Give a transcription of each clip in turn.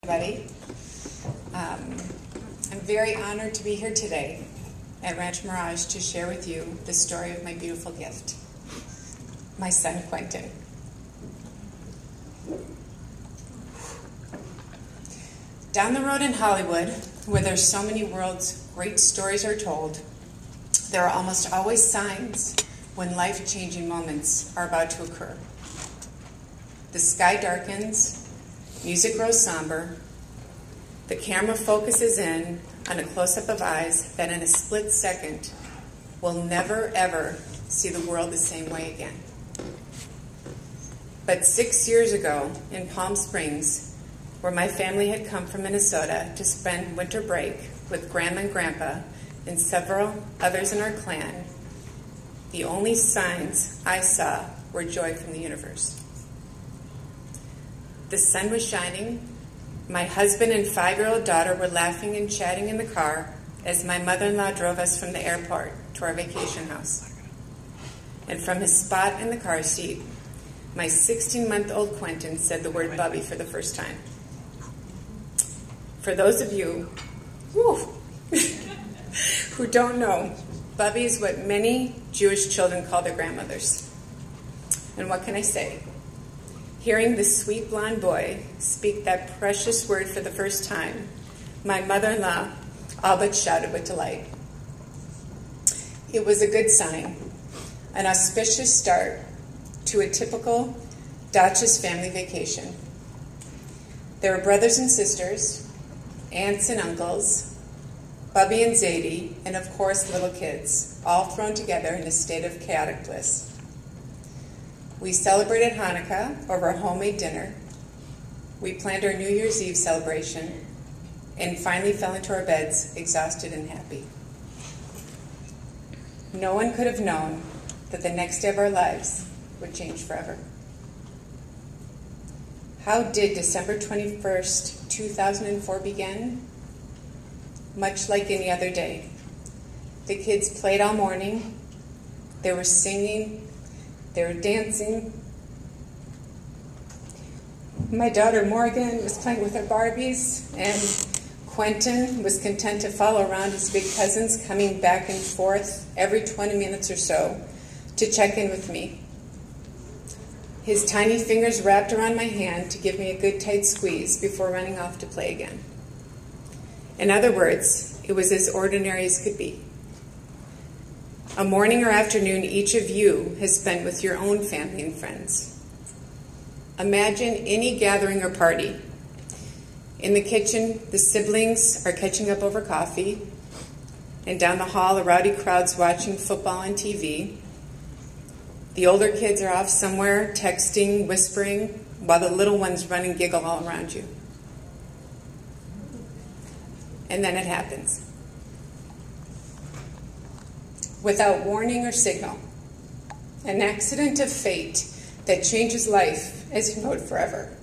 everybody. I'm very honored to be here today at Ranch Mirage to share with you the story of my beautiful gift, my son Quentin. Down the road in Hollywood, where there's so many world's great stories are told, there are almost always signs when life-changing moments are about to occur. The sky darkens, music grows somber, the camera focuses in on a close-up of eyes that in a split second will never ever see the world the same way again. But 6 years ago in Palm Springs, where my family had come from Minnesota to spend winter break with Grandma and Grandpa and several others in our clan, the only signs I saw were joy from the universe. The sun was shining, my husband and 5-year-old daughter were laughing and chatting in the car as my mother-in-law drove us from the airport to our vacation house. And from his spot in the car seat, my 16-month-old Quentin said the word Bubby for the first time. For those of you who don't know, Bubby is what many Jewish children call their grandmothers. And what can I say? Hearing this sweet blonde boy speak that precious word for the first time, my mother-in-law all but shouted with delight. It was a good sign, an auspicious start to a typical Dutchess family vacation. There were brothers and sisters, aunts and uncles, Bubby and Zadie, and of course little kids, all thrown together in a state of chaotic bliss. We celebrated Hanukkah over a homemade dinner. We planned our New Year's Eve celebration and finally fell into our beds exhausted and happy. No one could have known that the next day of our lives would change forever. How did December 21st, 2004 begin? Much like any other day. The kids played all morning. They were singing. They were dancing. My daughter Morgan was playing with her Barbies, and Quentin was content to follow around his big cousins, coming back and forth every 20 minutes or so to check in with me. His tiny fingers wrapped around my hand to give me a good tight squeeze before running off to play again. In other words, it was as ordinary as could be. A morning or afternoon each of you has spent with your own family and friends. Imagine any gathering or party. In the kitchen, the siblings are catching up over coffee, and down the hall, a rowdy crowd's watching football on TV. The older kids are off somewhere, texting, whispering, while the little ones run and giggle all around you. And then it happens. Without warning or signal, an accident of fate that changes life as you know it forever.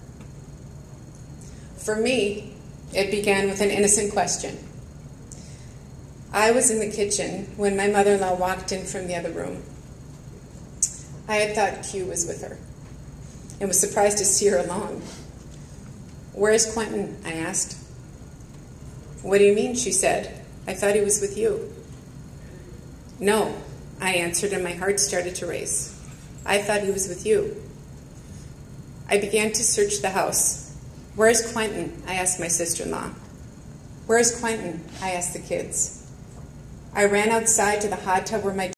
For me, it began with an innocent question. I was in the kitchen when my mother-in-law walked in from the other room. I had thought Q was with her and was surprised to see her alone. "Where's Quentin?" I asked. "What do you mean?" she said. "I thought he was with you." "No," I answered, and my heart started to race. "I thought he was with you." I began to search the house. "Where's Quentin?" I asked my sister-in-law. "Where's Quentin?" I asked the kids. I ran outside to the hot tub where my